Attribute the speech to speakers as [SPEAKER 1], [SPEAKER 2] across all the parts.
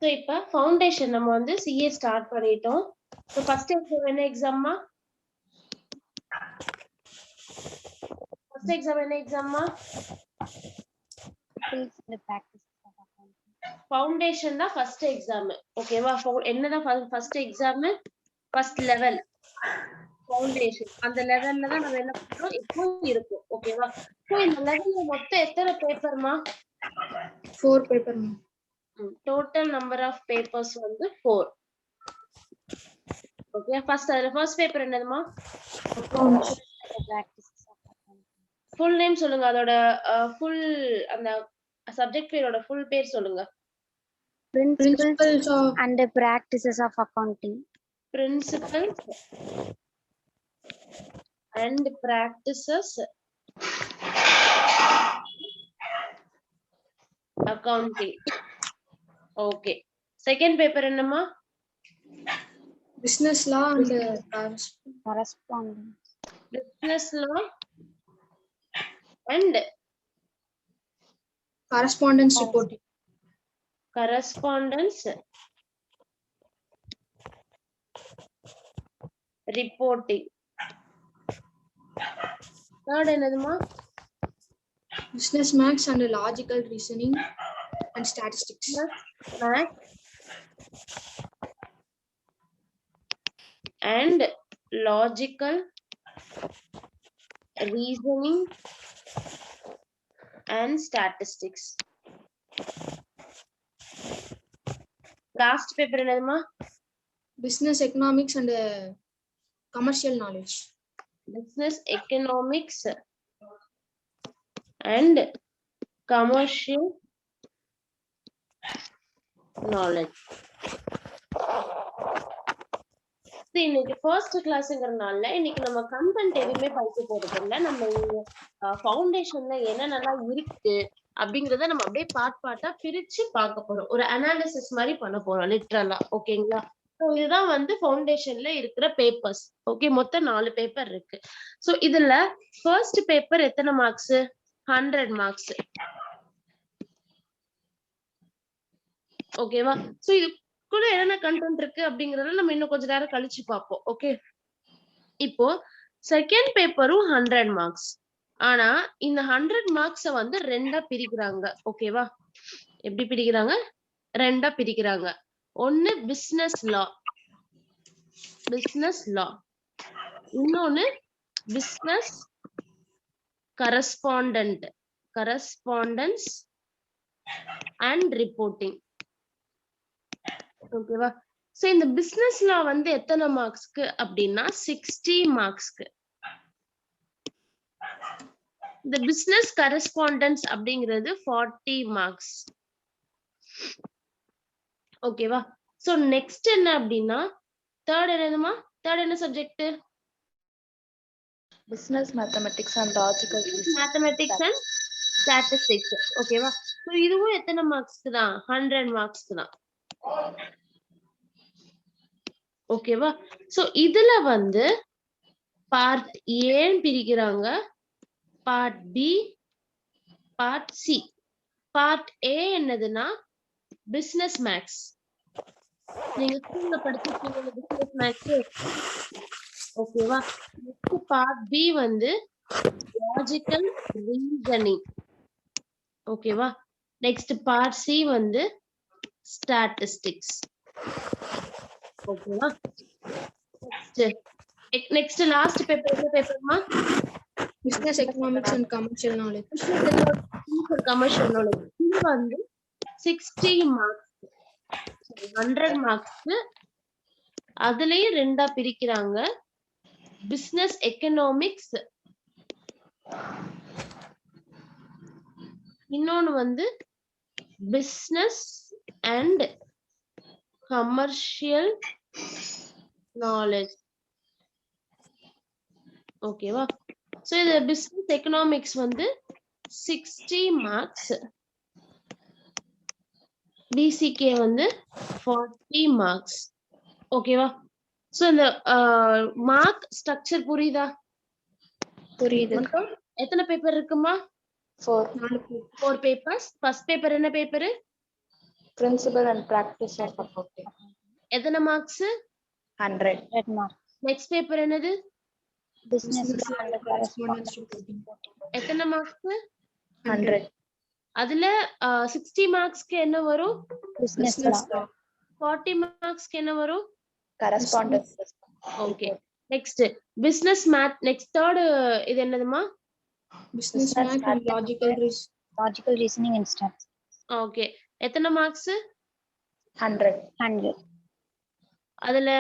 [SPEAKER 1] So இப்ப foundation நம்ம வந்து CA ஸ்டார்ட் பண்ணிட்டோம். So first exam என்ன எக்ஸாம்மா? First exam என்ன எக்ஸாம்மா? ஃபவுண்டேஷன் தான் ஃபர்ஸ்ட் எக்ஸாம். ஓகேவா? என்னதான் first exam? First level foundation. அந்த லெவல்ல தான் நம்ம என்ன பண்றோம்? இப்போ இருக்கும். ஓகேவா? சோ இந்த லெவல்ல மொத்தம் எத்தனை பேப்பர்மா?
[SPEAKER 2] 4 paper.
[SPEAKER 1] Total number of papers வந்து 4. Okay, first paper என்னதுமா? Full name சொல்லுங்க. அதோட full அந்த subject பேரோட full பேர் சொல்லுங்க.
[SPEAKER 3] Principles and practices of accounting.
[SPEAKER 1] Principles and practices accounting. Okay. Second paper என்னமா?
[SPEAKER 2] Business law and
[SPEAKER 3] correspondence.
[SPEAKER 1] Business law and
[SPEAKER 2] correspondence reporting.
[SPEAKER 1] Correspondence reporting. Third என்னதுமா?
[SPEAKER 2] Business maths and logical reasoning and statistics.
[SPEAKER 1] Math and logical reasoning and statistics. Last paper என்னதுமா?
[SPEAKER 2] Business economics and commercial knowledge.
[SPEAKER 1] Business economics and commercial knowledge. இன்னைக்கு first கிளாஸ்ங்கறனால இன்னைக்கு நம்ம content எதுவுமே படிக்க போறது இல்ல. நம்ம ஃபவுண்டேஷன்ல என்னென்னலாம் இருக்கு அப்படிங்கறத நம்ம அப்படியே பார்ட்டா பிரிச்சு பார்க்க போறோம். ஒரு அனாலிசிஸ் மாதிரி பண்ண போறோம் லிட்டரலா. ஓகேங்களா? சோ இதுதான் வந்து ஃபவுண்டேஷன்ல இருக்கிற பேப்பர்ஸ். ஓகே, மொத்தம் 4 பேப்பர் இருக்கு. சோ இதுல ஃபர்ஸ்ட் பேப்பர் எத்தனை மார்க்ஸ்? 100 மார்க்ஸ். ஓகேவா? சோ இது கூட என்னென்ன கண்டென்ட் இருக்கு அப்படிங்கறத நம்ம இன்னும் கொஞ்ச நேரம் கழிச்சு பார்ப்போம். ஓகே, இப்போ செகண்ட் பேப்பரும் 100 மார்க்ஸ். ஆனா இந்த 100 மார்க்ஸ வந்து ரெண்டா பிரிக்கிறாங்க. ஓகேவா? எப்படி பிரிக்கிறாங்க? ரெண்டா பிரிக்கிறாங்க. ஒன்னு பிசினஸ் லா, இன்னொன்னு பிசினஸ் கரஸ்பாண்டன்ஸ் அண்ட் ரிப்போர்ட்டிங். ஓகேவா? சோ இந்த பிசினஸ் லா வந்து எத்தனை மார்க்ஸ்க்கு அப்படின்னா 60 மார்க்ஸ்க்கு. இந்த பிசினஸ் கரஸ்பாண்டன்ஸ் அப்படிங்கிறது 40 மார்க்ஸ். ஓகேவா? சோ நெக்ஸ்ட் என்ன அப்படின்னா தேர்ட் என்னதுமா? தேர்ட் என்ன subject?
[SPEAKER 4] Business mathematics and logical reasoning.
[SPEAKER 1] Mathematics and statistics. ஓகேவா? சோ இதுவும் எத்தனை மார்க்ஸ்க்கு தான்? 100 மார்க்ஸ்க்கு தான். ஓகேவா? சோ இதுல வந்து பார்ட் ஏ பிரிக்கிறாங்க, part B, part C. Part A என்னதுன்னா பிசினஸ் மேக்ஸ். நீங்க ஸ்கூல்ல படிச்சிருக்கீங்க பிசினஸ் மேக்ஸ். ஓகேவா? நெக்ஸ்ட் பார்ட் பி வந்து லாஜிக்கல் ரீசனிங். ஓகேவா? நெக்ஸ்ட் பார்ட் சி வந்து ஸ்டாட்டிஸ்டிக்ஸ். ஓகேவா? நெக்ஸ்ட் லாஸ்ட் பேப்பர் என்ன பேப்பர்மா?
[SPEAKER 2] Business economics and commercial knowledge.
[SPEAKER 1] Commercial knowledge. இது வந்து 60 மார்க்ஸ். 100 மார்க்ஸ். அதுலயும் ரெண்டா பிரிக்கிறாங்க. பிசினஸ் எக்கனாமிக்ஸ், இன்னொன்னு வந்து பிசினஸ் அண்ட் கமர்ஷியல் நாலேஜ். ஓகேவா? சோ இந்த பிசினஸ் எக்கனாமிக்ஸ் வந்து 60 மார்க்ஸ், பிசிகே வந்து 40 மார்க்ஸ். ஓகேவா? சோ இந்த மார்க் ஸ்ட்ரக்சர் புரியுதா?
[SPEAKER 2] புரியுது.
[SPEAKER 1] எத்தனை பேப்பர் இருக்குமா?
[SPEAKER 4] 4
[SPEAKER 1] 4 பேப்பர்ஸ். ஃபர்ஸ்ட் பேப்பர் என்ன paper?
[SPEAKER 4] Principle and practice of accounting.
[SPEAKER 1] எத்தனை மார்க்ஸ்?
[SPEAKER 4] 100.
[SPEAKER 3] 100 marks.
[SPEAKER 1] நெக்ஸ்ட் பேப்பர் என்னது?
[SPEAKER 3] Business
[SPEAKER 2] Business
[SPEAKER 3] law and
[SPEAKER 2] and correspondence
[SPEAKER 3] correspondence.
[SPEAKER 2] reporting.
[SPEAKER 1] எத்தனை மார்க்ஸ்?
[SPEAKER 4] 100.
[SPEAKER 1] அதுல 60 மார்க்ஸ்க்கு என்ன வரும்?
[SPEAKER 3] Business
[SPEAKER 2] Business
[SPEAKER 3] law.
[SPEAKER 2] law.
[SPEAKER 1] 40 மார்க்ஸ்க்கு என்ன வரும்?
[SPEAKER 4] Correspondence.
[SPEAKER 1] Okay. Next business math. Next third இது என்னதுமா?
[SPEAKER 2] Business
[SPEAKER 4] Business
[SPEAKER 2] math and logical reasoning.
[SPEAKER 3] Logical reasoning and stats.
[SPEAKER 1] Okay. எத்தனை marks?
[SPEAKER 4] 100.
[SPEAKER 3] 100.
[SPEAKER 1] அதுல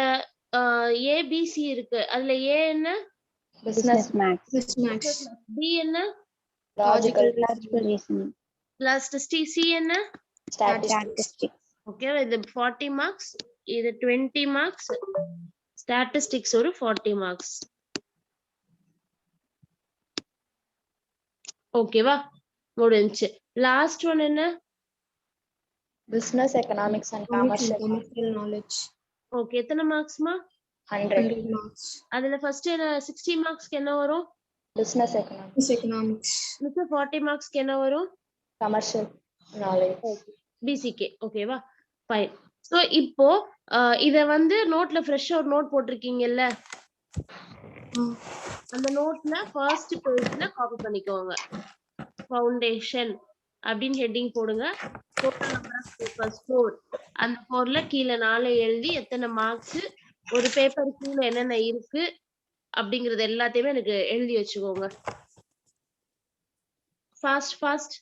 [SPEAKER 1] ஏபிசி இருக்கு. அதுல ஏ என்ன?
[SPEAKER 4] Business.
[SPEAKER 3] Maths.
[SPEAKER 2] Business maths.
[SPEAKER 1] B என்ன?
[SPEAKER 4] Logical.
[SPEAKER 3] Logical reasoning.
[SPEAKER 1] Last C என்ன?
[SPEAKER 3] Statistics.
[SPEAKER 1] ஓகே. இது 40 மார்க்ஸ், இது 20 மார்க்ஸ், ஸ்டாட்டிஸ்டிக்ஸ் ஒரு 40 மார்க்ஸ். ஓகேவா? முடிஞ்சு. லாஸ்ட் ஒன் என்ன?
[SPEAKER 4] Business, economics and
[SPEAKER 2] Economics and
[SPEAKER 4] commercial.
[SPEAKER 2] commercial knowledge.
[SPEAKER 1] Okay. எத்தனை மார்க்ஸ்மா?
[SPEAKER 4] 100.
[SPEAKER 2] 100 marks.
[SPEAKER 1] அதுல ஃபர்ஸ்ட் 60 மார்க்ஸ்க்கு என்ன வரும்?
[SPEAKER 4] Business, economics,
[SPEAKER 2] Business economics.
[SPEAKER 1] மிச்சம் 40 மார்க்ஸ்க்கு என்ன வரும்?
[SPEAKER 4] commercial knowledge.
[SPEAKER 1] பிசிகே. ஓகேவா? ஃபைன். சோ இப்போ இத வந்து நோட்ல ஃப்ரெஷ்ஷா ஒரு நோட் போட்டிருக்கீங்கல்ல, அந்த நோட்ல ஃபர்ஸ்ட் பேஜ்ல காப்பி பண்ணிக்கோங்க. ஃபவுண்டேஷன் அப்படின்னு ஹெட்டிங் போடுங்க. Total number of papers 4. அந்த 4ல கீழ 4 எழுதி எத்தனை மார்க்ஸ், ஒரு பேப்பர் கீழ என்னென்ன இருக்கு அப்படிங்கறது எல்லாத்தையுமே எனக்கு எழுதி வச்சுக்கோங்க. ஃபாஸ்ட்.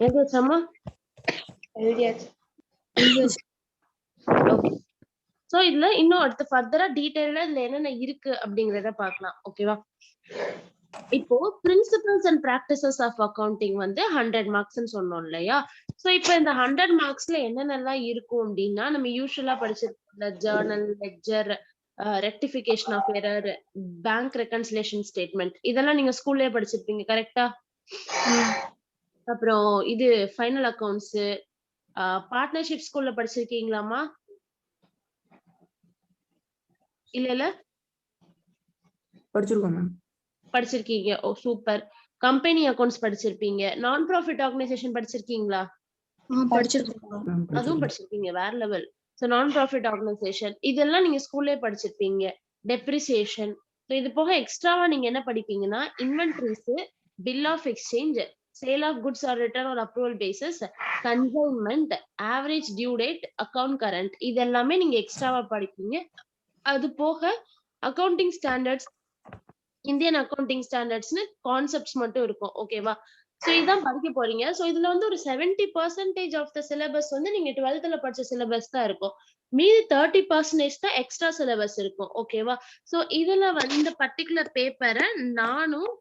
[SPEAKER 1] எழுதியாச்சாமா?
[SPEAKER 4] எழுதியாச்சு.
[SPEAKER 1] ஓகே. சோ இதுல இன்னும் அடுத்து ஃபர்தரா டீடைலா இதுல என்னென்ன இருக்கு அப்படிங்கறத பார்க்கலாம். ஓகேவா? இப்போ principles and practices of accounting வந்து 100 மார்க்ஸ்னு சொன்னோம் இல்லையா? சோ இப்போ இந்த 100 மார்க்ஸ்ல என்னென்னலாம் இருக்கும் அப்படின்னா நம்ம யூசுவலா படிச்சிருக்கோம்ல journal, ledger, rectification of error, bank reconciliation statement இதெல்லாம் நீங்க ஸ்கூல்லயே படிச்சிருப்பீங்க கரெக்டா? அப்புறம் இது ஃபைனல் அக்கவுண்ட்ஸ், பார்ட்னர்ஷிப் ஸ்கூல்ல படிச்சிருக்கீங்களாமா? இல்ல
[SPEAKER 2] படிச்சிருக்கோம் மேம்.
[SPEAKER 1] படிச்சிருக்கீங்க. ஓ சூப்பர். கம்பெனி அக்கவுண்ட்ஸ் படிச்சிருப்பீங்க. நான் ப்ராஃபிட் ஆர்கனைசேஷன் படிச்சிருக்கீங்களா?
[SPEAKER 2] படிச்சிருக்கோம்.
[SPEAKER 1] அதுவும் படிச்சிருப்பீங்க. வேற லெவல். சோ நான் ப்ராஃபிட் ஆர்கனைசேஷன் இதெல்லாம் நீங்க ஸ்கூல்லே படிச்சிருப்பீங்க. டெப்ரிசியேஷன். சோ இது போக எக்ஸ்ட்ராவா நீங்க என்ன படிப்பீங்கன்னா inventories, bill of exchange, sale of goods or return on approval basis, consignment, average due date, account current இது எல்லாமே நீங்க எக்ஸ்ட்ராவா படிப்பீங்க. அது போக அக்கவுண்டிங் ஸ்டாண்டர்ட்ஸ், இந்தியன் அக்கவுண்டிங் ஸ்டாண்டர்ட்ஸ்னு கான்செப்ட்ஸ் மட்டும் இருக்கும். ஓகேவா? சோ இதான் படிக்க போறீங்க. சோ இதுல வந்து ஒரு 70% ஆஃப் த சிலபஸ் வந்து நீங்க 12th படிச்ச சிலபஸ் தான் இருக்கும். மீதி 30% தான் எக்ஸ்ட்ரா சிலபஸ் இருக்கும். ஓகேவா? சோ இதுல வந்து இந்த பர்టిక్యులர் பேப்பரை நானும்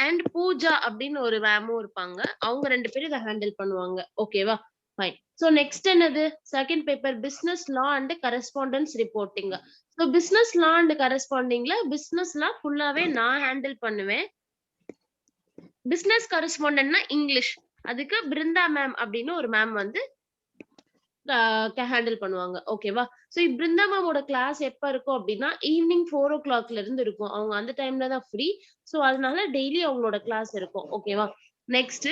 [SPEAKER 1] அண்ட் பூஜா அப்படின்னு ஒரு மேமும் இருப்பாங்க. அவங்க 2 பேரும் இதை ஹேண்டில் பண்ணுவாங்க. ஓகேவா? ஃபைன். சோ நெக்ஸ்ட் என்னது? Second paper business law and correspondence reporting. So business law and கரஸ்பாண்டிங்ல பிசினஸ் லா ஃபுல்லாவே நான் ஹேண்டில் பண்ணுவேன். பிசினஸ் கரஸ்பாண்டன்ட்னா இங்கிலீஷ். அதுக்கு பிருந்தா மேம் அப்படின்னு ஒரு மேம் வந்து ஹேண்டில் பண்ணுவாங்க. ஓகேவா? சோ பிருந்தா மேமோட கிளாஸ் எப்ப இருக்கும் அப்படின்னா ஈவினிங் 4 o'clock இருந்து இருக்கும். அவங்க அந்த டைம்ல தான் ஃப்ரீ. சோ அதனால டெய்லி அவங்களோட கிளாஸ் இருக்கும். ஓகேவா? Next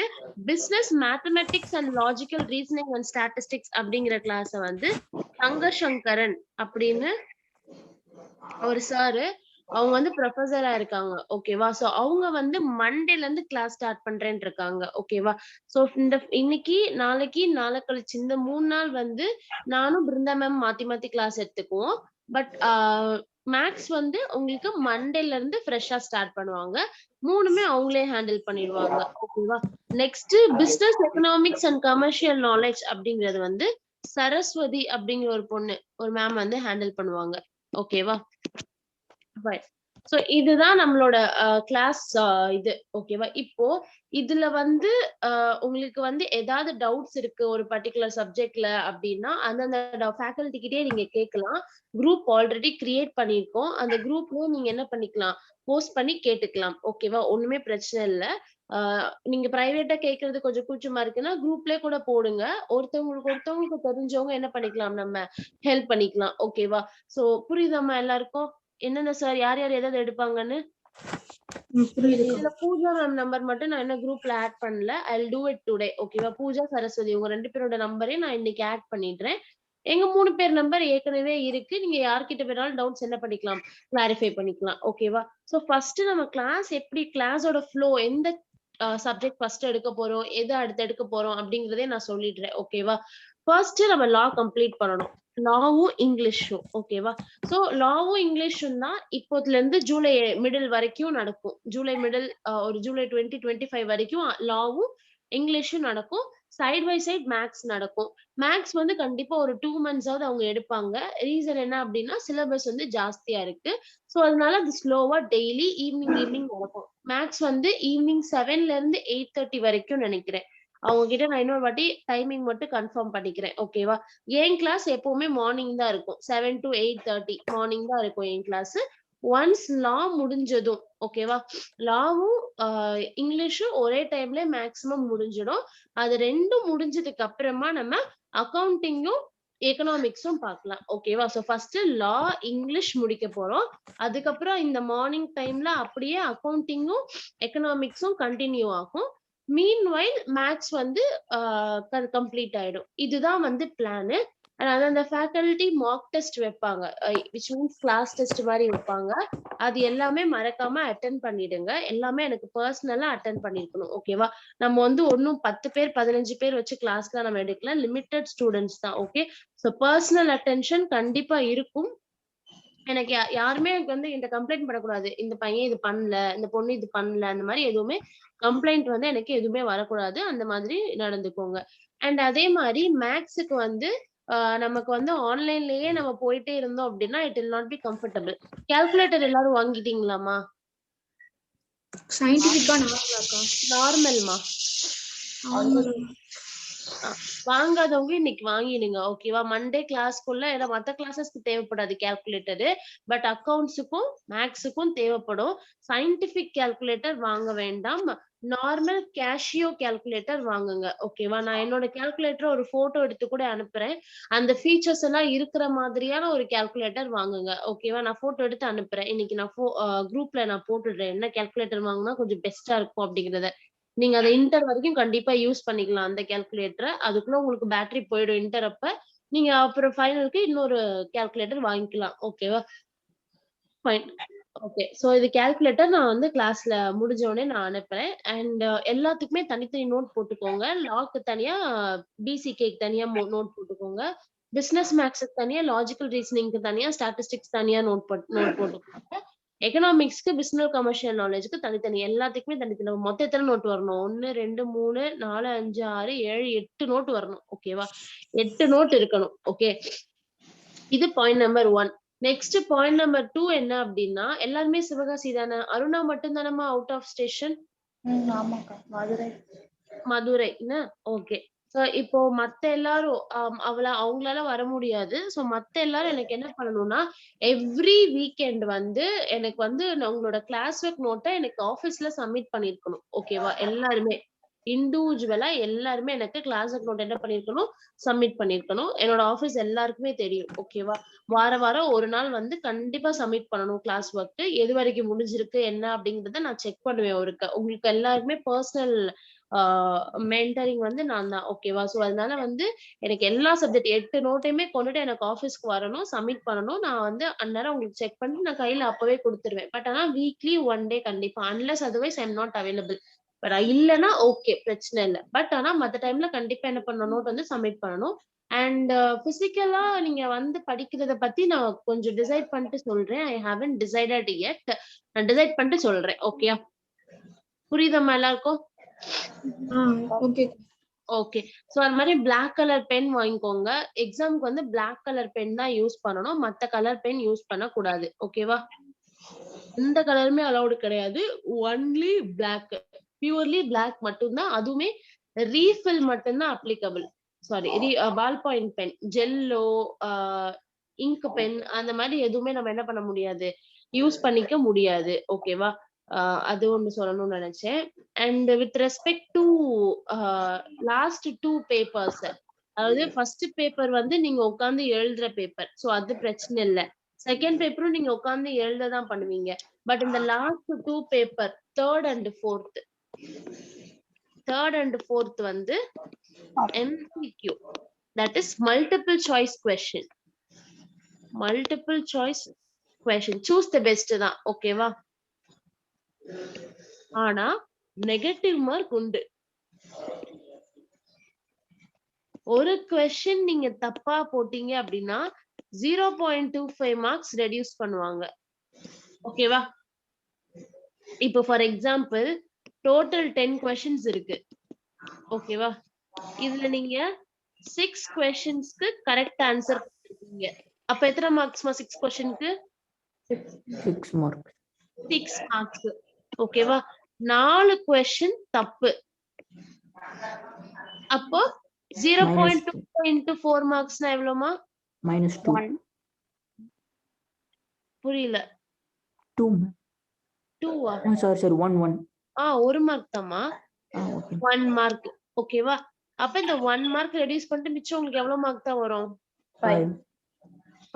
[SPEAKER 1] business mathematics and logical reasoning and statistics அப்படிங்கிற கிளாஸ வந்து தங்கசங்கரன் அப்படின்னு ஒரு சாரு அவங்க வந்து ப்ரொஃபஸரா இருக்காங்க. ஓகேவா? சோ அவங்க வந்து மண்டேல இருந்து கிளாஸ் ஸ்டார்ட் பண்றேன்னு இருக்காங்க. ஓகேவா? சோ இன்னைக்கு நாளைக்கு நாளை கழிச்சு இந்த 3 நாள் வந்து நானும் பிருந்தா மேம் மாத்தி மாத்தி கிளாஸ் எடுத்துக்குவோம். பட் மேக்ஸ் வந்து உங்களுக்கு மண்டேல இருந்து ஃப்ரெஷ்ஷா ஸ்டார்ட் பண்ணுவாங்க. 3மே அவங்களே ஹேண்டில் பண்ணிடுவாங்க. ஓகேவா? Next business economics and commercial knowledge அப்படிங்கிறது வந்து சரஸ்வதி அப்படிங்கிற ஒரு பொண்ணு ஒரு மேம் வந்து ஹேண்டில் பண்ணுவாங்க. ஓகேவா? சோ இதுதான் நம்மளோட கிளாஸ் இது. ஓகேவா? இப்போ இதுல வந்து உங்களுக்கு வந்து ஏதாவது டவுட்ஸ் இருக்கு ஒரு பர்టిక్యులர் சப்ஜெக்ட்ல அப்படின்னா அந்தந்த ஃபேக்கல்டி கிட்டே நீங்க கேட்கலாம். குரூப் ஆல்ரெடி கிரியேட் பண்ணிருக்கோம். அந்த குரூப்ல நீங்க என்ன பண்ணிக்கலாம்? போஸ்ட் பண்ணி கேட்டுக்கலாம். ஓகேவா? ஒண்ணுமே பிரச்சனை இல்ல. நீங்க பிரைவேட்டா கேக்குறது கொஞ்சம் கூச்சமா இருக்குன்னா குரூப்லயே கூட போடுங்க. ஒருத்தவங்களுக்கு தெரிஞ்சவங்க என்ன பண்ணிக்கலாம் நம்ம ஹெல்ப் பண்ணிக்கலாம். ஓகேவா? சோ புரியுதாம்மா எல்லாருக்கும்? என்னென்ன சார் யார் யார் ஏதாவது எடுப்பாங்கன்னு? இதுல பூஜா மேம் நம்பர் மட்டும் நான் என்ன குரூப்ல ஆட் பண்ணல. I'll do it today. ஓகேவா? பூஜா, சரஸ்வதி உங்க 2 பேரோட நம்பரையும் நான் இன்னைக்கு ஆட் பண்ணிடுறேன். எங்க 3 பேர் நம்பர் ஏற்கனவே இருக்கு. நீங்க யார்கிட்ட வேணாலும் டவுட்ஸ் என்ன பண்ணிக்கலாம்? கிளாரிஃபை பண்ணிக்கலாம். ஓகேவா? சோ ஃபர்ஸ்ட் நம்ம கிளாஸ் எப்படி கிளாஸோட ஃப்ளோ எந்த சப்ஜெக்ட் ஃபர்ஸ்ட் எடுக்க போறோம், எது அடுத்து எடுக்க போறோம் அப்படிங்கறதே நான் சொல்லிடுறேன். ஓகேவா? ஃபர்ஸ்ட் நம்ம லா கம்ப்ளீட் பண்ணணும். லாவும் இங்கிலீஷும். ஓகேவா? சோ லாவும் இங்கிலீஷும் தான் இப்போதுல இருந்து ஜூலை மிடில் வரைக்கும் நடக்கும். ஜூலை மிடில் ஒரு ஜூலை 2025 வரைக்கும் லாவும் இங்கிலீஷும் நடக்கும். சைட் பை சைட் மேக்ஸ் நடக்கும். மேக்ஸ் வந்து கண்டிப்பா ஒரு 2 மந்த்ஸாவது அவங்க எடுப்பாங்க. ரீசன் என்ன அப்படின்னா சிலபஸ் வந்து ஜாஸ்தியா இருக்கு. சோ அதனால அது ஸ்லோவா டெய்லி ஈவினிங் நடக்கும். மேக்ஸ் வந்து ஈவினிங் 7ல இருந்து 8:30 வரைக்கும் நினைக்கிறேன். அவங்க கிட்ட நான் இன்னொரு வாட்டி டைமிங் மட்டும் கன்ஃபார்ம் பண்ணிக்கிறேன். ஓகேவா? என் கிளாஸ் எப்பவுமே மார்னிங் தான் இருக்கும். 7 to 8:30 மார்னிங் தான் இருக்கும் என் கிளாஸ். ஒன்ஸ் லா முடிஞ்சதும் ஓகேவா? லாவும் இங்கிலீஷும் ஒரே டைம்ல மேக்ஸிமம் முடிஞ்சிடும். அது 2ம் முடிஞ்சதுக்கு அப்புறமா நம்ம அக்கவுண்டிங்கும் எக்கனாமிக்ஸும் பார்க்கலாம். ஓகேவா? சோ ஃபர்ஸ்ட் லா இங்கிலீஷ் முடிக்க போறோம். அதுக்கப்புறம் இந்த மார்னிங் டைம்ல அப்படியே அக்கவுண்டிங்கும் எக்கனாமிக்ஸும் கண்டினியூ ஆகும். மீன்வைல் மேத்ஸ் வந்து கம்ப்ளீட் ஆயிடும். இதுதான் வந்து பிளானு. அந்த ஃபேக்கல்டி மார்க் டெஸ்ட் வைப்பாங்க. விச் மீன்ஸ் கிளாஸ் டெஸ்ட் மாதிரி வைப்பாங்க. அது எல்லாமே மறக்காம அட்டென்ட் பண்ணிடுங்க. எல்லாமே எனக்கு பர்சனலா அட்டென்ட் பண்ணிருக்கணும். ஓகேவா? நம்ம வந்து ஒன்னும் 10 பேர் 15 பேர் வச்சு கிளாஸ்லாம் நம்ம எடுக்கலாம். லிமிட்டட் ஸ்டூடெண்ட்ஸ் தான். ஓகே? சோ பர்சனல் அட்டென்ஷன் கண்டிப்பா இருக்கும். எனக்கு யாருமே வந்து என்கிட்ட கம்ப்ளைண்ட் பண்ணக்கூடாது. இந்த பையன் இது பண்ணல, இந்த பொண்ணு இது பண்ணல, அந்த மாரி எதுவுமே கம்ப்ளைண்ட் வந்து எனக்கு எதுவுமே வரக்கூடாது. அந்த மாதிரி நடந்துக்கோங்க. அண்ட் அதே மாரி மேத்ஸ்க்கு வந்து நமக்கு வந்து ஆன்லைன்லயே நம்ம போயிட்டே இருந்தோம் அப்டின்னா, it will not be comfortable. Calculator எல்லாரும் வாங்கிட்டீங்களாமா?
[SPEAKER 2] சயின்டிஃபிக்கா நார்மலாக்கா?
[SPEAKER 1] நார்மல்மா.
[SPEAKER 2] நார்மல்.
[SPEAKER 1] வாங்காதவங்க இன்னைக்கு வாங்கிடுங்க. ஓகேவா? மண்டே கிளாஸ்க்குள்ள ஏன்னா மத்த கிளாஸஸ்க்கு தேவைப்படாது கால்குலேட்டரு. பட் அக்கவுண்ட்ஸுக்கும், மேத்ஸ்ஸுக்கும் தேவைப்படும். சயின்டிஃபிக் கால்குலேட்டர் வாங்க வேண்டாம். நார்மல் கேஷியோ கால்குலேட்டர் வாங்குங்க. ஓகேவா? நான் என்னோட கால்குலேட்டர் ஒரு ஃபோட்டோ எடுத்து கூட அனுப்புறேன். அந்த ஃபீச்சர்ஸ் எல்லாம் இருக்கிற மாதிரியான ஒரு கால்குலேட்டர் வாங்குங்க. ஓகேவா? நான் ஃபோட்டோ எடுத்து அனுப்புறேன். இன்னைக்கு நான் குரூப்ல நான் போட்டுடுறேன். என்ன கால்குலேட்டர் வாங்குனா கொஞ்சம் பெஸ்ட்டா இருக்கும் அப்படிங்கிறத. நீங்க அத இன்டர் வரைக்கும் கண்டிப்பா யூஸ் பண்ணிக்கலாம் அந்த கால்குலேட்டர. அதுக்குள்ள உங்களுக்கு பேட்டரி போயிடும் இன்டர் அப்ப. நீங்க அப்புறம் ஃபைனலுக்கு இன்னொரு கால்குலேட்டர் வாங்கிக்கலாம். ஓகேவா? ஃபைன். ஓகே. சோ இது கால்குலேட்டர் நான் வந்து கிளாஸ்ல முடிஞ்ச உடனே நான் அனுப்புறேன். அண்ட் எல்லாத்துக்குமே தனித்தனி நோட் போட்டுக்கோங்க. லாக்கு தனியா, பிசிகேக்கு தனியா நோட் போட்டுக்கோங்க. பிசினஸ் மேத்ஸ்க்கு தனியா, லாஜிக்கல் ரீசனிங்க்கு தனியா, ஸ்டாட்டிஸ்டிக்ஸ் தனியா நோட் போட்டுக்கோங்க. எக்கனாமிக்ஸ்க்கு, பிசினஸ் கமர்ஷியல் நாலேஜ்க்கு தனித்தனி. எல்லாத்துக்குமே தனித்தனி. மொத்தம் எத்தன நோட் வரணும்? 1, 2, 3, 4, 5, 6, 7, 8 நோட் வரணும். ஓகேவா? 8 நோட் இருக்கணும். ஓகே. இது point number 1. Next point number 2 என்ன அப்டின்னா, எல்லாருமே சிவகாசி தானே. அருணா மட்டும் தானம்மா அவுட் ஆஃப் ஸ்டேஷன்?
[SPEAKER 4] ஆமாக்கா. மதுரை.
[SPEAKER 1] மதுரை என்ன? ஓகே. சோ இப்போ மத்த எல்லாரும் அவங்களால வர முடியாது. சோ மத்த எல்லாரும் எனக்கு என்ன பண்ணணும்னா, எவ்ரி வீக்கெண்ட் வந்து எனக்கு வந்து உங்களோட கிளாஸ் ஒர்க் நோட்ட எனக்கு ஆபீஸ்ல சப்மிட் பண்ணியிருக்கணும். ஓகேவா? எல்லாருமே. இண்டிவிஜுவலா எல்லாருமே எனக்கு கிளாஸ் ஒர்க் நோட் என்ன பண்ணியிருக்கணும்? சப்மிட் பண்ணியிருக்கணும். என்னோட ஆபீஸ் எல்லாருக்குமே தெரியும். ஓகேவா? வாரம் ஒரு நாள் வந்து கண்டிப்பா சப்மிட் பண்ணணும் கிளாஸ் ஒர்க். எது வரைக்கும் முடிஞ்சிருக்கு என்ன அப்படிங்கறத நான் செக் பண்ணுவேன் ஒருக்க. உங்களுக்கு எல்லாருக்குமே பர்சனல் மென்டரிங் வந்து நான் தான். ஓகேவா? சோ அதனால வந்து எனக்கு எல்லா சப்ஜெக்ட் 8 நோட்டையுமே கொண்டுட்டு எனக்கு ஆபீஸ்க்கு வரணும், சப்மிட் பண்ணணும். நான் வந்து அந்நேரம் உங்களுக்கு செக் பண்ணிட்டு நான் கையில அப்பவே குடுத்துருவேன். பட் ஆனா வீக்லி 1 டே கண்டிப்பா. Unless otherwise I am not available. But இல்லன்னா ஓகே பிரச்சனை இல்ல. பட் ஆனா மத்த டைம்ல கண்டிப்பா என்ன பண்ணணும்? நோட் வந்து சப்மிட் பண்ணணும். அண்ட் பிசிக்கலா நீங்க வந்து படிக்கிறத பத்தி நான் கொஞ்சம் டிசைட் பண்ணிட்டு சொல்றேன். ஐ ஹேவன்ட் டிசைடட் யெட். நான் டிசைட் பண்ணிட்டு சொல்றேன். ஓகேயா? புரியுதாம்மா எல்லாருக்கும்?
[SPEAKER 2] ஓகே.
[SPEAKER 1] ஓகே. சோ அது மாரி பிளாக் கலர் பென் வாங்கிக்கோங்க. எக்ஸாம்க்கு வந்து பிளாக் கலர் பென் தான் யூஸ் பண்ணணும். மத்த கலர் பென் யூஸ் பண்ணக்கூடாது. ஓகேவா? எந்த கலருமே அலவுட் கிடையாது. Only black. பியூர்லி பிளாக் மட்டும் தான். அதுவுமே ரீஃபில் மட்டும் தான் applicable. Sorry ball point pen, ஜெல்லோ, இங்க் பென் அந்த மாரி எதுவுமே நம்ம என்ன பண்ண முடியாது? யூஸ் பண்ணிக்க முடியாது. ஓகேவா? அது ஒண்ணு சொல்லணும்னு நினைச்சேன். And with respect to last 2 papers. அதாவது ஃபர்ஸ்ட் பேப்பர் வந்து நீங்க உட்கார்ந்து எழுதுற பேப்பர். சோ அது பிரச்சனை இல்ல. செகண்ட் பேப்பரும் நீங்க உட்கார்ந்து எழுத தான் பண்ணுவீங்க. பட் இந்த last 2 paper, 3rd and 4th. 3rd and 4th வந்து MCQ. That is multiple choice question. Multiple choice question. Choose the best தான். ஓகேவா? ஆனா நெகட்டிவ் மார்க் உண்டு. ஒரு क्वेश्चन நீங்க தப்பா போட்டீங்க அப்படின்னா 0.25 மார்க்ஸ் ரெடியூஸ் பண்ணுவாங்க. ஓகேவா? இப்போ ஃபார் எக்ஸாம்பிள் டோட்டல் 10 questions இருக்கு. ஓகேவா? இதுல நீங்க 6 questionsக்கு கரெக்ட் ஆன்சர் பண்ணிருக்கீங்க. அப்ப எத்தனை மார்க்ஸ்மா 6 questionக்கு?
[SPEAKER 5] 6 marks.
[SPEAKER 1] 6 மார்க்ஸ். ஓகேவா? 4 question தப்பு. அப்போ 0.25 into 4 marksனா எவ்வளவுமா?
[SPEAKER 5] -2.
[SPEAKER 3] 1.
[SPEAKER 1] புரியல.
[SPEAKER 5] 2.
[SPEAKER 1] 2வா?
[SPEAKER 5] sorry 1.
[SPEAKER 1] 1 மார்க் தான்மா.
[SPEAKER 5] Okay.
[SPEAKER 1] 1 மார்க். ஓகேவா? அப்ப இந்த 1 மார்க் ரெடியூஸ் பண்ணிட்டு மிச்சம் உங்களுக்கு எவ்வளவு மார்க் தான் வரும்?
[SPEAKER 5] 5.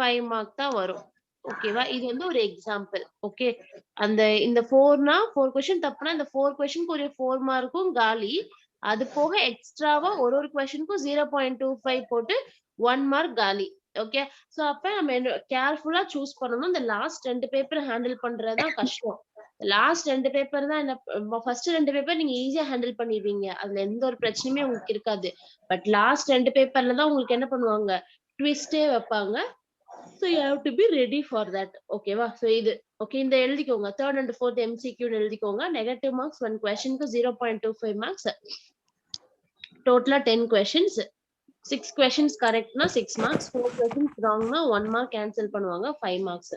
[SPEAKER 1] 5 மார்க் தான் வரும். ஓகேவா? இது வந்து ஒரு எக்ஸாம்பிள். ஓகே. இந்த 4னா 4 क्वेश्चन தப்புனா இந்த 4 क्वेश्चनக்கு ஒரு 4 மார்க்கும் காலி. அது போக எக்ஸ்ட்ராவா ஒரு क्वेश्चनக்கும் 0.25 போட்டு 1 மார்க் காலி. ஓகே. சோ அப்ப நம்ம கேர்ஃபுல்லா சூஸ் பண்ணனும். இந்த லாஸ்ட் 2 பேப்பர் ஹேண்டில் பண்றது தான் கஷ்டம். லாஸ்ட் 2 பேப்பர் தான் ஃபர்ஸ்ட் 2 பேப்பர் நீங்க ஈஸியா ஹேண்டில் பண்ணிடுவீங்க. அதுல எந்த ஒரு பிரச்சனையுமே உங்களுக்கு இருக்காது. பட் லாஸ்ட் 2 பேப்பர்ல தான் உங்களுக்கு என்ன பண்ணுவாங்க? ட்விஸ்டே வைப்பாங்க. So you have to be ready for that. Okay வா? So இது okay இந்த எழுதிக்கோங்க. Third and fourth MCQ எழுதிக்கோங்க. Negative marks 1 question க்கு 0.25 marks. Total 10 questions. 6 questions correct na 6 marks, 4 questions wrong na 1 mark cancel பண்ணுவாங்க 5 marks.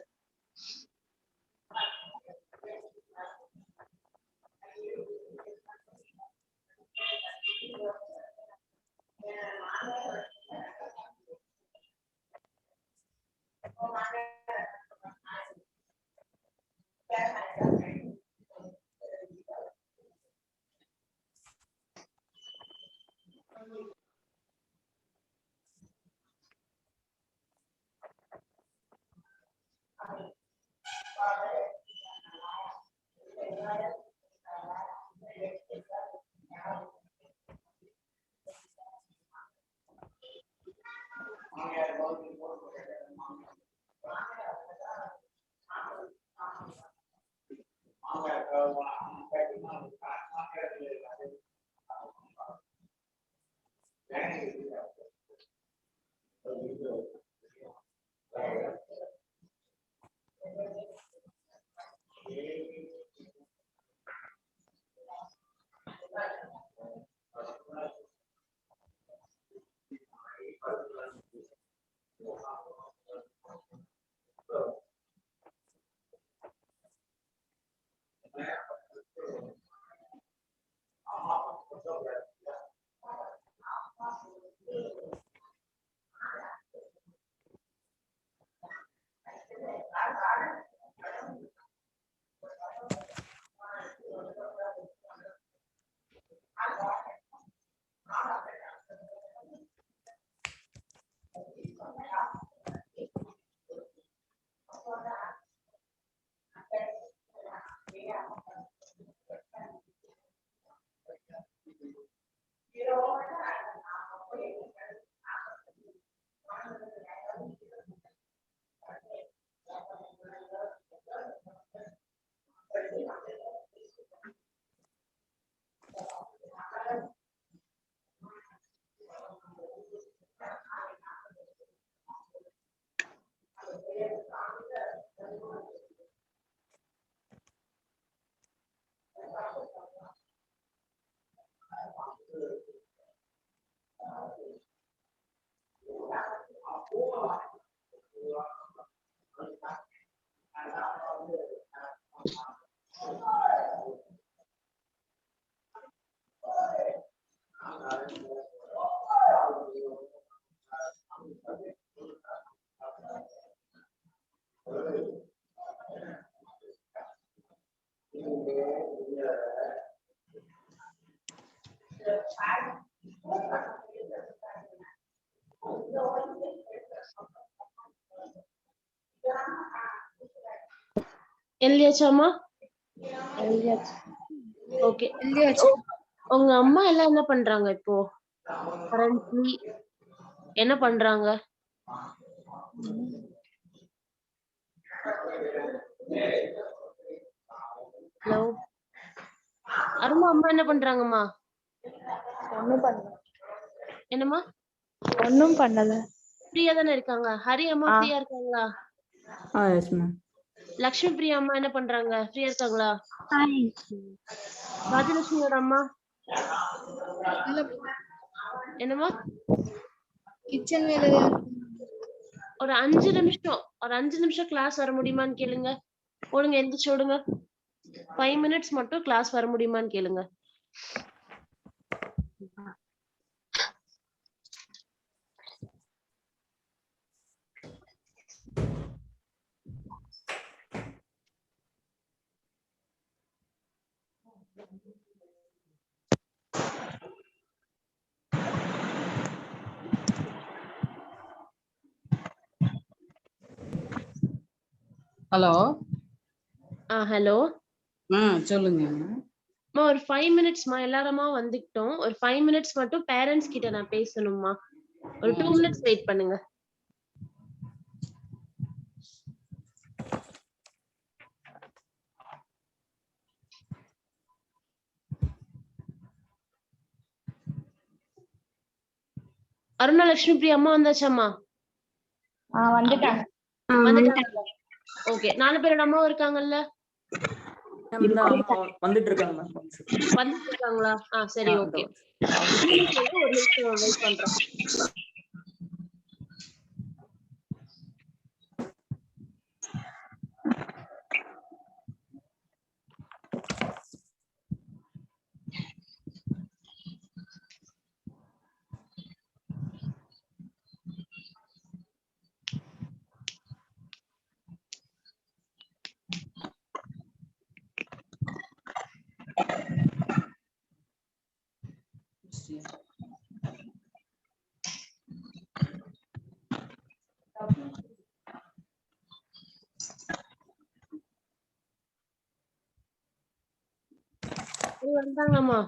[SPEAKER 1] எழுதியாச்சாமா? ஓகே. உங்க அம்மா எல்லாம் என்ன பண்றாங்க இப்போ? கரண்ட்லி என்ன பண்றாங்க? ஹலோ அருமா, அம்மா என்ன பண்றாங்கம்மா?
[SPEAKER 4] ஒண்ணும் பண்ணல.
[SPEAKER 1] என்னம்மா?
[SPEAKER 4] ஒண்ணும் பண்ணல.
[SPEAKER 1] ஃப்ரீயா தானே இருக்காங்க. ஹரி அம்மா ஃப்ரீயா இருக்காங்களா?
[SPEAKER 5] yes ma'am.
[SPEAKER 1] லக்ஷ்மி பிரியா அம்மா என்ன பண்றாங்க? ஃப்ரீயா இருக்காங்களா? ராஜலட்சுமியோட அம்மா என்னம்மா?
[SPEAKER 2] கிச்சன் வேலையில
[SPEAKER 1] ஒரு 5 நிமிஷம் கிளாஸ் வர முடியுமான்னு கேளுங்க. ஓடுங்க, எந்திரிச்சு ஓடுங்க. 5 minutes மட்டும் கிளாஸ் வர முடியுமான்னு கேளுங்க.
[SPEAKER 6] ஹலோ.
[SPEAKER 1] ஹலோ
[SPEAKER 6] சொல்லுங்க.
[SPEAKER 1] ஒரு 5 minutesமா எல்லாருமா வந்துட்டோம். ஒரு 5 minutes மட்டும் பேரண்ட்ஸ் கிட்ட நான் பேசணும்மா. ஒரு 2 minutes வெயிட் பண்ணுங்க. அருணா லட்சுமி பிரியா அம்மா வந்தாச்சாம்மா?
[SPEAKER 4] வந்துட்டாங்க.
[SPEAKER 1] வந்துட்டாங்க. ஓகே, 4 பேரோட அம்மாவும் இருக்காங்கல்ல?
[SPEAKER 5] வந்துட்டு இருக்காங்க மேம்.
[SPEAKER 1] வந்துட்டு இருக்காங்களா? சரி, ஓகே. ஒரு நிமிஷம் வெயிட் பண்றேன். வந்தாங்கம்மா.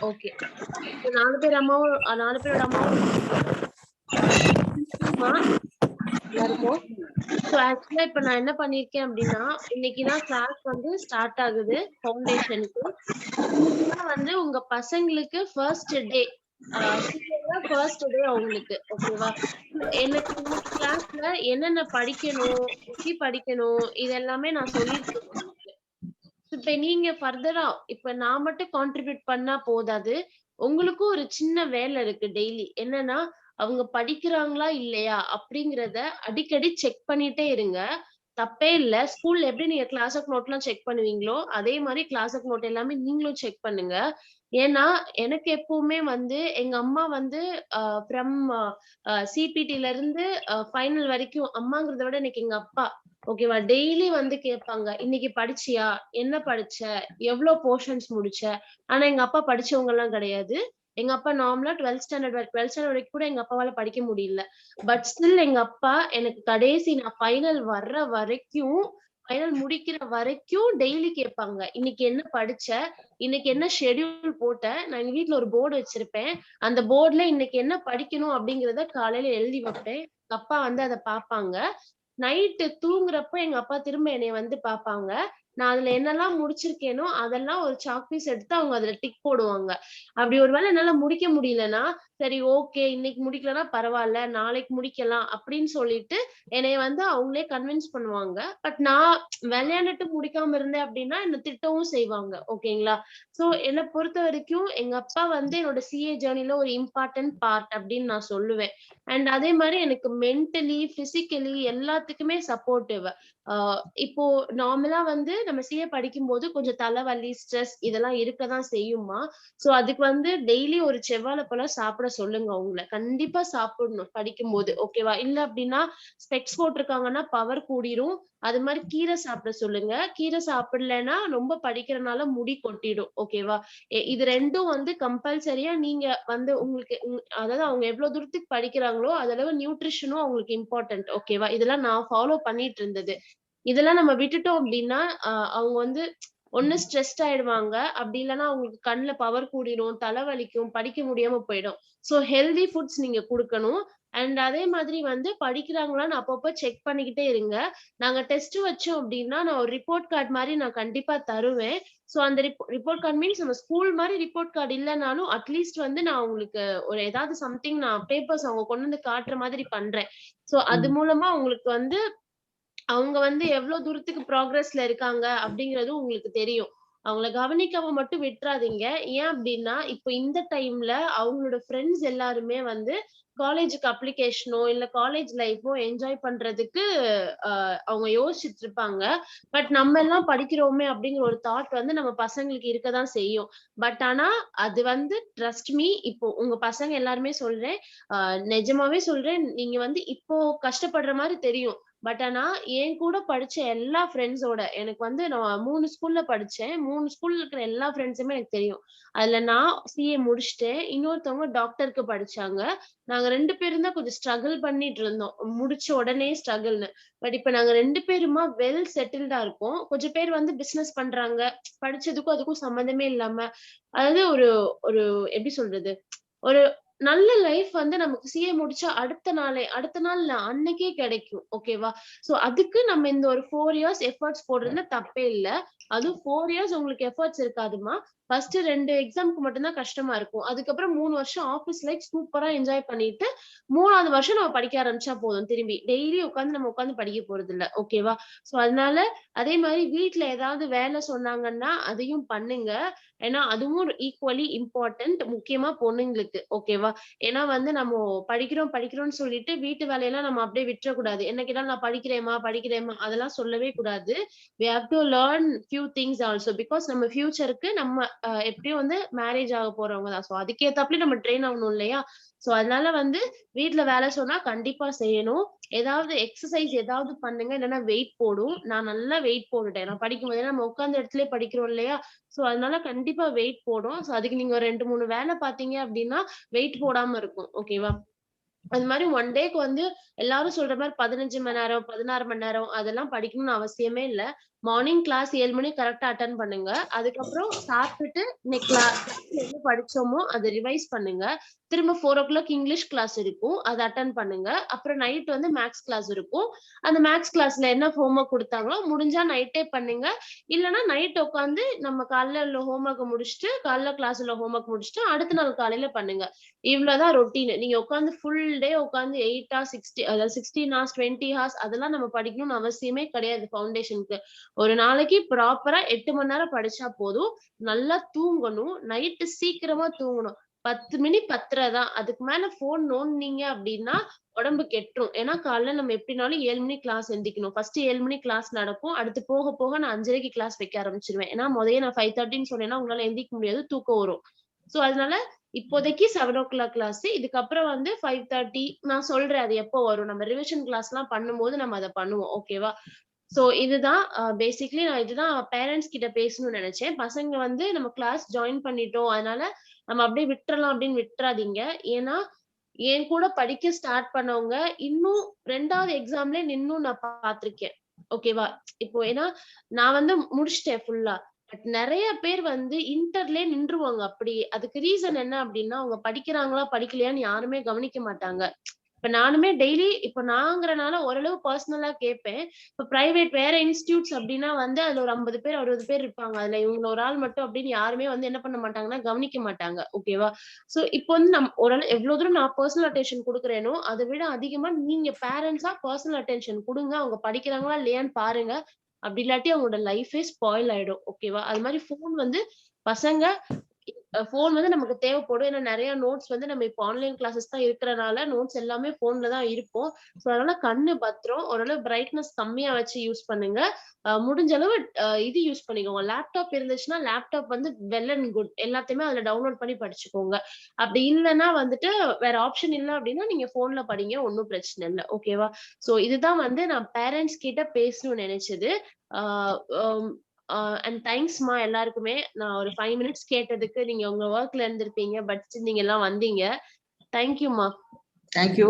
[SPEAKER 1] ஓகே, 4 பேர் அம்மாவும் 4 பேரோட அம்மாவும் எல்லாருக்கும். ஸோ ஆக்சுவலா இப்ப நான் என்ன பண்ணிருக்கேன் அப்படின்னா, இன்னைக்குதான் கிளாஸ் வந்து ஸ்டார்ட் ஆகுது ஃபவுண்டேஷனுக்கு. வந்து உங்க பசங்களுக்கு ஃபர்ஸ்ட் டே ஃபர்ஸ்ட் டே அவங்களுக்கு. ஓகேவா? எனக்கு இந்த கிளாஸ்ல என்னென்ன படிக்கணும், எப்படி படிக்கணும், இதெல்லாமே நான் சொல்லிருக்கேன். இப்ப நீங்க ஃபர்தரா இப்ப நான் மட்டும் கான்ட்ரிபியூட் பண்ணா போதாது. உங்களுக்கும் ஒரு சின்ன வேலை இருக்கு டெய்லி. என்னன்னா, அவங்க படிக்கிறாங்களா இல்லையா அப்படிங்கிறத அடிக்கடி செக் பண்ணிட்டே இருங்க. தப்பே இல்ல. ஸ்கூல்ல எப்படி நீங்க கிளாஸ் ஆஃப் நோட்லாம் செக் பண்ணுவீங்களோ, அதே மாரி கிளாஸ் ஆஃப் நோட் எல்லாமே நீங்களும் செக் பண்ணுங்க. ஏன்னா, எனக்கு எப்பவுமே வந்து எங்க அம்மா வந்து ஃப்ரம் சிபிடில இருந்து ஃபைனல் வரைக்கும் அம்மாங்கிறத விட எனக்கு எங்க அப்பா. ஓகேவா? டெய்லி வந்து கேட்பாங்க. இன்னைக்கு படிச்சியா? என்ன படிச்ச? எவ்ளோ போர்ஷன்ஸ் முடிச்ச? ஆனா எங்க அப்பா படிச்சவங்க எல்லாம் கிடையாது. எங்க அப்பா நார்மலா 12th ஸ்டாண்டர்ட் வரைக்கும் கூட எங்க அப்பாவால படிக்க முடியல. பட் ஸ்டில் எங்க அப்பா எனக்கு கடைசி நான் ஃபைனல் வர்ற வரைக்கும், ஃபைனல் முடிக்கிற வரைக்கும் டெய்லி கேட்பாங்க. இன்னைக்கு என்ன படிச்ச? இன்னைக்கு என்ன ஷெட்யூல் போட்ட? நான் எங்க வீட்ல ஒரு போர்டு வச்சிருப்பேன். அந்த போர்டுல இன்னைக்கு என்ன படிக்கணும் அப்படிங்கிறத காலையில எழுதி வைப்பேன். அப்பா வந்து அத பாப்பாங்க. நைட்டு தூங்குறப்ப எங்க அப்பா திரும்ப என்னைய வந்து பாப்பாங்க. நான் அதுல என்னெல்லாம் முடிச்சிருக்கேனோ, அதெல்லாம் ஒரு சாக் பீஸ் எடுத்து அவங்க அதுல டிக் போடுவாங்க. அப்படி ஒரு வேளை என்னால முடிக்க முடியலன்னா, சரி ஓகே இன்னைக்கு முடிக்கலன்னா பரவால்ல, நாளைக்கு முடிக்கலாம் அப்படின்னு சொல்லிட்டு என்னைய வந்து அவங்களே கன்வின்ஸ் பண்ணுவாங்க. பட் நான் விளையாண்டுட்டு முடிக்காம இருந்தேன் அப்படின்னா, என்ன திட்டவும் செய்வாங்க. ஓகேங்களா? சோ என்ன பொறுத்தவரைக்கும் எங்க அப்பா வந்து என்னோட சிஏ ஜர்னில ஒரு இம்பார்ட்டன்ட் பார்ட் அப்படின்னு நான் சொல்லுவேன். அண்ட் அதே மாரி எனக்கு மென்டலி, பிசிக்கலி எல்லாத்துக்குமே சப்போர்ட்டிவ். இப்போ நார்மலா வந்து நம்ம சிஏ படிக்கும்போது கொஞ்சம் தலைவலி, ஸ்ட்ரெஸ் இதெல்லாம் இருக்கதான் செய்யுமா. சோ அதுக்கு வந்து டெய்லி ஒரு செவ்வாழை பழம் சாப்பிட சொல்லுங்க அவங்கள. கண்டிப்பா சாப்பிடணும் படிக்கும்போது. ஓகேவா? இல்ல அப்படின்னா ஸ்பெக்ஸ் போட்டிருக்காங்கன்னா பவர் கூடிரும். அது மாரி கீரை சாப்பிட சொல்லுங்க. கீரை சாப்பிடலைன்னா ரொம்ப படிக்கிறனால முடி கொட்டிடும். ஓகேவா? இது 2ம் வந்து கம்பல்சரியா நீங்க வந்து உங்களுக்கு அதாவது அவங்க எவ்வளவு தூரத்துக்கு படிக்கிறாங்களோ, அதளவு நியூட்ரிஷனும் அவங்களுக்கு இம்பார்ட்டன்ட். ஓகேவா? இதெல்லாம் நான் ஃபாலோ பண்ணிட்டு இருந்தது. இதெல்லாம் நம்ம விட்டுட்டோம் அப்படின்னா, அவங்க வந்து ஒண்ணு ஸ்ட்ரெஸ்ட் ஆயிடுவாங்க. அப்படி இல்லன்னா அவங்களுக்கு கண்ல பவர் கூடிரும், தலைவலிக்கும், படிக்க முடியாம போயிடும். சோ ஹெல்தி ஃபுட்ஸ் நீங்க குடுக்கணும். அண்ட் அதே மாதிரி வந்து படிக்கிறாங்களான்னு அப்பப்ப செக் பண்ணிக்கிட்டே இருங்க. நாங்க டெஸ்ட் வச்சோம் அப்படின்னா, நான் ஒரு ரிப்போர்ட் கார்டு மாரி நான் கண்டிப்பா தருவேன். சோ அந்த ரிப்போர்ட் கார்டு மீன்ஸ் நம்ம ஸ்கூல் மாரி ரிப்போர்ட் கார்டு இல்லனாலும், அட்லீஸ்ட் வந்து நான் உங்களுக்கு ஒரு ஏதாவது சம்திங் நான் பேப்பர்ஸ் அவங்க கொண்டு வந்து காட்டுற மாதிரி பண்றேன். சோ அது மூலமா உங்களுக்கு வந்து அவங்க வந்து எவ்வளவு தூரத்துக்கு ப்ராக்ரஸ்ல இருக்காங்க அப்படிங்கிறதும் உங்களுக்கு தெரியும். அவங்கள கவனிக்காம மட்டும் விட்டுறாதீங்க. ஏன் அப்படின்னா, இப்ப இந்த டைம்ல அவங்களோட ஃப்ரெண்ட்ஸ் எல்லாருமே வந்து காலேஜுக்கு அப்ளிகேஷனோ, இல்ல காலேஜ் லைஃபோ என்ஜாய் பண்றதுக்கு அவங்க யோசிச்சுட்டு இருப்பாங்க. பட் நம்ம எல்லாம் படிக்கிறோமே அப்படிங்கிற ஒரு தாட் வந்து நம்ம பசங்களுக்கு இருக்கதான் செய்யும். பட் ஆனா அது வந்து ட்ரஸ்ட் மீ இப்போ உங்க பசங்க எல்லாருமே சொல்றேன். நிஜமாவே சொல்றேன். நீங்க வந்து இப்போ கஷ்டப்படுற மாரி தெரியும். பட் ஆனா என் கூட படிச்ச எல்லா ஃப்ரெண்ட்ஸோட எனக்கு வந்து நான் 3 ஸ்கூல்ல படிச்சேன். 3 ஸ்கூல்ல இருக்கிற எல்லா ஃப்ரெண்ட்ஸுமே எனக்கு தெரியும். அதுல நான் சிஏ முடிச்சுட்டேன். இன்னொருத்தவங்க டாக்டருக்கு படிச்சாங்க. நாங்க 2 பேரும் தான் கொஞ்சம் ஸ்ட்ரகிள் பண்ணிட்டு இருந்தோம். முடிச்ச உடனே ஸ்ட்ரகிள்னு. பட் இப்ப நாங்க 2 பேருமா வெல் செட்டில்டா இருக்கோம். கொஞ்சம் பேர் வந்து பிசினஸ் பண்றாங்க. படிச்சதுக்கும் அதுக்கும் சம்மந்தமே இல்லாம, அதாவது ஒரு ஒரு எப்படி சொல்றது? ஒரு நல்ல லைஃப் வந்து நமக்கு சிஏ முடிச்சா அடுத்த நாள் இல்ல அன்னைக்கே கிடைக்கும். ஓகேவா? சோ அதுக்கு நம்ம இந்த ஒரு 4 இயர்ஸ் எஃபோர்ட்ஸ் போடுறதுல தப்பே இல்ல. அதுவும் 4 இயர்ஸ் உங்களுக்கு எஃபோர்ட்ஸ் இருக்காதுமா. ஃபர்ஸ்ட் 2 எக்ஸாம்க்கு மட்டும் தான் கஷ்டமா இருக்கும். அதுக்கப்புறம் 3 வருஷம் ஆபீஸ் லைஃப் சூப்பரா என்ஜாய் பண்ணிட்டு 3வது வருஷம் நம்ம படிக்க ஆரம்பிச்சா போதும். திரும்பி டெய்லி நம்ம உட்கார்ந்து படிக்க போறது இல்ல. ஓகேவா? சோ அதனால அதே மாதிரி வீட்ல ஏதாவது வேலை சொன்னாங்கன்னா அதையும் பண்ணுங்க. ஏன்னா அதுவும் ஈக்குவலி இம்பார்ட்டன்ட். முக்கியமா பொண்ணுங்களுக்கு. ஓகேவா? ஏன்னா வந்து நம்ம படிக்கிறோம்னு சொல்லிட்டு வீட்டு வேலையெல்லாம் நம்ம அப்படியே விட்டுறக்கூடாது. என்ன கேட்டாலும் நான் படிக்கிறேம்மா அதெல்லாம் சொல்லவே கூடாது. we have to learn few things also because நம்ம ஃபியூச்சருக்கு நம்ம எப்படியும் வந்து மேரேஜ் ஆக போறவங்க தான். சோ அதுக்கேத்தாப்புல நம்ம ட்ரெயின் ஆகணும் இல்லையா? சோ அதனால வந்து வீட்ல வேலை சொன்னா கண்டிப்பா செய்யணும். ஏதாவது எக்ஸசைஸ் ஏதாவது பண்ணுங்க. இல்லைன்னா வெயிட் போடும். நான் நல்லா வெயிட் போட்டுட்டேன். நான் படிக்கும்போதே நம்ம உட்கார்ந்த இடத்துலயே படிக்கிறோம் இல்லையா? சோ அதனால கண்டிப்பா வெயிட் போடும். சோ அதுக்கு நீங்க ஒரு 2, 3 வேலை பாத்தீங்க அப்படின்னா வெயிட் போடாம இருக்கும். ஓகேவா? அது மாதிரி ஒன் டேக்கு வந்து எல்லாரும் சொல்ற மாதிரி 15 மணி நேரம் 16 மணி நேரம் அதெல்லாம் படிக்கணும்னு அவசியமே இல்ல. மார்னிங் கிளாஸ் 7 மணிக்கு கரெக்டா அட்டன் பண்ணுங்க. அதுக்கப்புறம் சாப்பிட்டுட்டு இன்னைக்கு கிளாஸ்ல என்ன படிச்சோமோ அதை ரிவைஸ் பண்ணுங்க. திரும்ப 4 o'clock இங்கிலீஷ் கிளாஸ் இருக்கும். அதை அட்டன் பண்ணுங்க. அப்புறம் நைட் வந்து மேக்ஸ் கிளாஸ் இருக்கும். அந்த மேக்ஸ் கிளாஸ்ல என்ன ஹோம்ஒர்க் கொடுத்தாங்களோ முடிஞ்சா நைட்டே பண்ணுங்க. இல்லைன்னா நைட் உட்காந்து நம்ம காலைல உள்ள ஹோம்ஒர்க் முடிச்சுட்டு காலைல கிளாஸ் உள்ள ஹோம்ஒர்க் முடிச்சுட்டு அடுத்த நாள் காலையில பண்ணுங்க. இவ்வளவுதான் ரொட்டீன். நீங்க உட்காந்து ஃபுல் டே உட்காந்து 8 hours 60 அதாவது 16 hours 20 hours அதெல்லாம் நம்ம படிக்கணும்னு அவசியமே கிடையாது. ஃபவுண்டேஷனுக்கு ஒரு நாளைக்கு ப்ராப்பரா 8 மணி நேரம் படிச்சா போதும். நல்லா தூங்கணும். நைட்டு சீக்கிரமா தூங்கணும். 10 மணி 10:30 தான். அதுக்கு மேல போன் நோண்டுனீங்க அப்படின்னா உடம்பு கெட்டுரும். ஏன்னா காலைல நம்ம எப்படினாலும் 7 மணி கிளாஸ் எந்திக்கணும். ஃபர்ஸ்ட் 7 மணி கிளாஸ் நடக்கும். அடுத்து போக போக நான் 5:30க்கு கிளாஸ் வைக்க ஆரம்பிச்சிருவேன். ஏன்னா முதல்ல நான் 5:30ன்னு சொன்னேன்னா உங்களால எந்திக்க முடியாது. தூக்கம் வரும். சோ அதனால இப்போதைக்கு 7 o'clock கிளாஸ். இதுக்கப்புறம் வந்து 5:30 நான் சொல்றேன் அது எப்போ வரும். நம்ம ரிவிஷன் கிளாஸ் எல்லாம் பண்ணும்போது நம்ம அதை பண்ணுவோம். ஓகேவா? சோ இதுதான் பேசிக்கலி நான் இதுதான் பேரண்ட்ஸ் கிட்ட பேசணும்னு நினைச்சேன். பசங்க வந்து நம்ம கிளாஸ் ஜாயின் பண்ணிட்டோம். அதனால நம்ம அப்படியே விட்டுறலாம் அப்படின்னு விட்டுறாதீங்க. ஏன்னா என் கூட படிக்க ஸ்டார்ட் பண்ணவங்க இன்னும் 2வது எக்ஸாம்ல நின்னும் நான் பார்த்திருக்கேன். ஓகேவா? இப்போ ஏன்னா நான் வந்து முடிச்சிட்டேன் ஃபுல்லா. பட் நிறைய பேர் வந்து இன்டர்லயே நின்றுவாங்க அப்படியே. அதுக்கு ரீசன் என்ன அப்படின்னா அவங்க படிக்கிறாங்களா படிக்கலையான்னு யாருமே கவனிக்க மாட்டாங்க. இப்ப நானுமே டெய்லி இப்ப நாங்கறனால ஓரளவு பர்சனலா கேட்பேன். இப்ப பிரைவேட் வேற இன்ஸ்டிடியூட்ஸ் அப்படின்னா வந்து அதுல ஒரு 50 பேர் 60 பேர் இருப்பாங்க. அதுல இவங்க ஒரு ஆள் மட்டும் அப்படின்னு யாருமே வந்து என்ன பண்ண மாட்டாங்கன்னா கவனிக்க மாட்டாங்க. ஓகேவா? சோ இப்போ வந்து ஓரளவு எவ்வளவு தூரம் நான் பர்சனல் அட்டென்ஷன் கொடுக்குறேனோ அதை விட அதிகமா நீங்க பேரண்ட்ஸா பர்சனல் அட்டென்ஷன் கொடுங்க. அவங்க படிக்கிறாங்களா இல்லையான்னு பாருங்க. அப்படி இல்லாட்டி அவங்களோட லைஃபே ஸ்பாயில் ஆயிடும். ஓகேவா? அது மாதிரி போன் வந்து பசங்க போன் வந்து நமக்கு தேவைப்படும். ஏன்னா நிறைய நோட்ஸ் வந்து நம்ம இப்ப ஆன்லைன் கிளாஸஸ் தான் இருக்கிறனால நோட்ஸ் எல்லாமே போன்ல தான் இருக்கும். சோ அதனால கண்ணு பத்திரம். ஓரளவு பிரைட்னஸ் கம்மியா வச்சு யூஸ் பண்ணுங்க. முடிஞ்ச அளவு இது யூஸ் பண்ணிக்கோங்க. லேப்டாப் இருந்துச்சுன்னா லேப்டாப் வந்து வெல் அண்ட் குட். எல்லாத்தையுமே அதுல டவுன்லோட் பண்ணி படிச்சுக்கோங்க. அப்படி இல்லைன்னா வந்துட்டு வேற ஆப்ஷன் இல்லை அப்படின்னா நீங்க போன்ல படிங்க. ஒன்னும் பிரச்சனை இல்லை. ஓகேவா? சோ இதுதான் வந்து நான் பேரண்ட்ஸ் கிட்ட பேசணும்னு நினைச்சது. அண்ட் தேங்க்ஸ்மா எல்லாருக்குமே. நான் ஒரு 5 மினிட்ஸ் கேட்டதுக்கு நீங்க உங்க ஒர்க்ல இருந்திருப்பீங்க. பட் நீங்க எல்லாம் வந்தீங்க. தேங்க்யூமா.
[SPEAKER 6] தேங்க்யூ.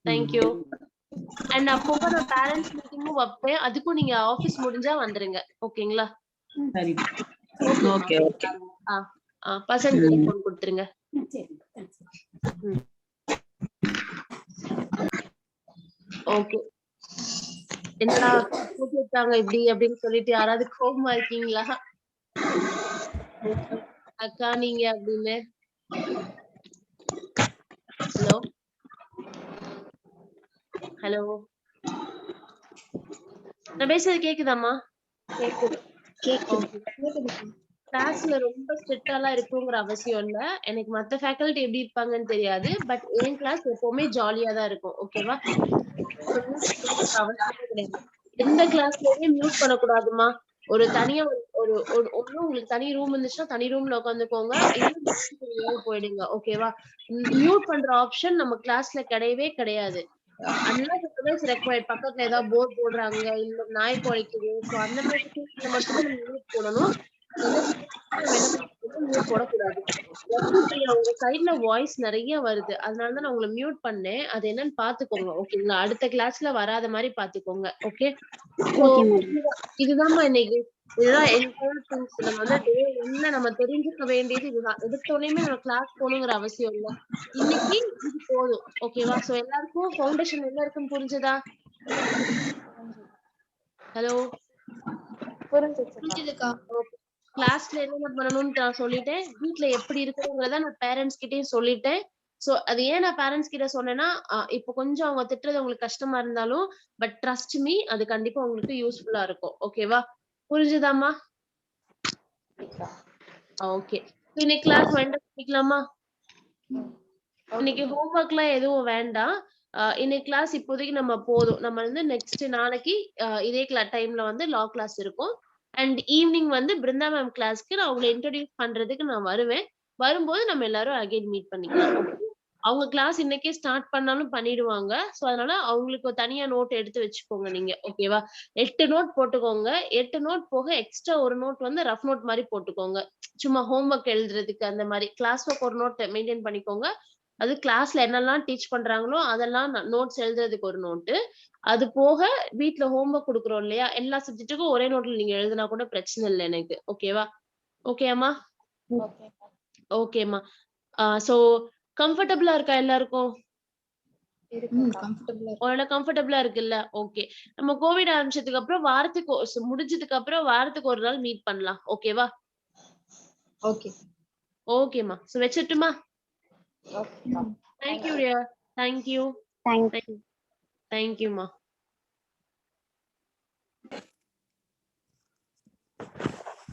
[SPEAKER 1] தேங்க்யூ. அண்ட் அப்போ நான் பேரண்ட்ஸ் மீட்டிங்கும் வைப்பேன். அதுக்கும் நீங்க ஆபீஸ் முடிஞ்சா வந்துருங்க. ஓகேங்களா?
[SPEAKER 6] சரி. Okay okay.
[SPEAKER 1] பசங்க போன் கொடுத்துருங்க. ஓகே. என்னடா கூப்பிட்டாங்க இப்படி அப்படின்னு சொல்லிட்டு யாராவது கோபமா இருக்கீங்களா? அக்கா நீங்க அப்படின்னு. ஹலோ ஹலோ நான் பேசுறது கேக்குதாமா? கிளாஸ்ல ரொம்ப ஸ்ட்ரிக்டாலாம் இருக்குங்கிற அவசியம் இல்ல. எனக்கு மத்த ஃபேக்கல்டி எப்படி இருப்பாங்கன்னு தெரியாது. பட் என் கிளாஸ் எப்பவுமே ஜாலியா தான் இருக்கும். ஓகேவா? எந்த கிளாஸ்லயுமே மியூட் பண்ணக்கூடாதுமா. ஒரு தனியா ஒரு ஒண்ணு உங்களுக்கு தனி ரூம் இருந்துச்சுன்னா தனி ரூம்ல உட்காந்துக்கோங்க. இல்ல போயிடுங்க. ஓகேவா? மியூட் பண்ற ஆப்ஷன் நம்ம கிளாஸ்ல கிடையவே கிடையாது. அன்லஸ் ரெக்வயர்ட் பக்கத்துல ஏதாவது போர்ட் போடுறாங்க இல்ல நாய் குலைக்குது சோ அந்த மாதிரி கேஸ்ல மட்டும் தான் நம்ம மியூட் போடணும். மியூட் போடக்கூடாது. உங்க சைடுல வாய்ஸ் நிறைய வருது அதனால தான் நான் உங்களை மியூட் பண்ணேன். அது என்னன்னு பாத்துக்கோங்க ஓகேங்களா? அடுத்த கிளாஸ்ல வராத மாதிரி பாத்துக்கோங்க. ஓகே இதுதான்மா இன்னைக்கு இதுதான் நம்ம வந்து டே ஒன்ல நம்ம தெரிஞ்சுக்க வேண்டியது இதுதான். எடுத்தோடனே நம்ம கிளாஸ் போகணுங்கிற அவசியம் இல்ல. இன்னைக்கு இது போதும் ஓகேவா? சோ எல்லாருக்கும் ஃபவுண்டேஷன் எல்லாருக்கும் புரிஞ்சதா? ஹலோ
[SPEAKER 2] புரிஞ்சுதுக்கா.
[SPEAKER 1] கிளாஸ்ல என்ன பண்ணணும்னு நான் சொல்லிட்டேன். வீட்ல எப்படி இருக்குங்கிறத நான் பேரண்ட்ஸ் கிட்டயும் சொல்லிட்டேன். சோ அது ஏன் நான் பேரண்ட்ஸ் கிட்ட சொன்னேன்னா இப்போ கொஞ்சம் அவங்க திட்டுறது உங்களுக்கு கஷ்டமா இருந்தாலும் பட் ட்ரஸ்ட் மீ அது கண்டிப்பா உங்களுக்கு யூஸ்ஃபுல்லா இருக்கும். ஓகேவா? புரிஞ்சுதாம்மா? ஓகே இன்னைக்கு கிளாஸ் பண்ணிக்கலாமா? இன்னைக்கு ஹோம்ஒர்க் எல்லாம் எதுவும் வேண்டாம். இன்னைக்கு கிளாஸ் இப்போதைக்கு நம்ம போதும். நம்ம வந்து நெக்ஸ்ட் நாளைக்கு இதே டைம்ல வந்து லா கிளாஸ் இருக்கும். அண்ட் ஈவினிங் வந்து பிருந்தா மேம் கிளாஸ்க்கு நான் உங்களை இன்ட்ரோடியூஸ் பண்றதுக்கு நான் வருவேன். வரும்போது நம்ம எல்லாரும் அகைன் மீட் பண்ணிக்கலாம். அவங்க கிளாஸ் இன்னைக்கே ஸ்டார்ட் பண்ணாலும் பண்ணிடுவாங்க. சோ அதனால அவங்களுக்கு தனியா நோட் எடுத்து வச்சுக்கோங்க நீங்க. ஓகேவா? 8 நோட் போட்டுக்கோங்க. 8 நோட் போக எக்ஸ்ட்ரா ஒரு நோட் வந்து ரஃப் நோட் மாதிரி போட்டுக்கோங்க. சும்மா ஹோம்ஒர்க் எழுதுறதுக்கு அந்த மாதிரி. கிளாஸ் ஒர்க் ஒரு நோட் மெயின்டைன் பண்ணிக்கோங்க. அது கிளாஸ்ல என்னெல்லாம் டீச் பண்றாங்களோ அதெல்லாம் நோட்ஸ் எழுதுறதுக்கு ஒரு நோட்டு. அது போக வீட்ல ஹோம்ஒர்க் கொடுக்குறோம் இல்லையா? எல்லா சப்ஜெக்ட்டுக்கும் ஒரே நோட்ல நீங்க எழுதினா கூட பிரச்சனை இல்லை எனக்கு. ஓகேவா? ஓகேம்மா? ஓகேம்மா. சோ கம்ஃபர்டபிளா இருக்கா எல்லாருக்கும்? கம்ஃபர்டபிளா இருக்குல்ல? ஓகே. நம்ம கோவிட் ஆரம்பிச்சதுக்கு அப்புறம் முடிஞ்சதுக்கு அப்புறம் வாரத்துக்கு ஒரு நாள் மீட் பண்ணலாம். ஓகேவா?
[SPEAKER 2] ஓகே.
[SPEAKER 1] ஓகேம்மா. So வெச்சிட்டுமா? Thank you, dear. Thank you.
[SPEAKER 3] Thank you.
[SPEAKER 1] Thank you, ma.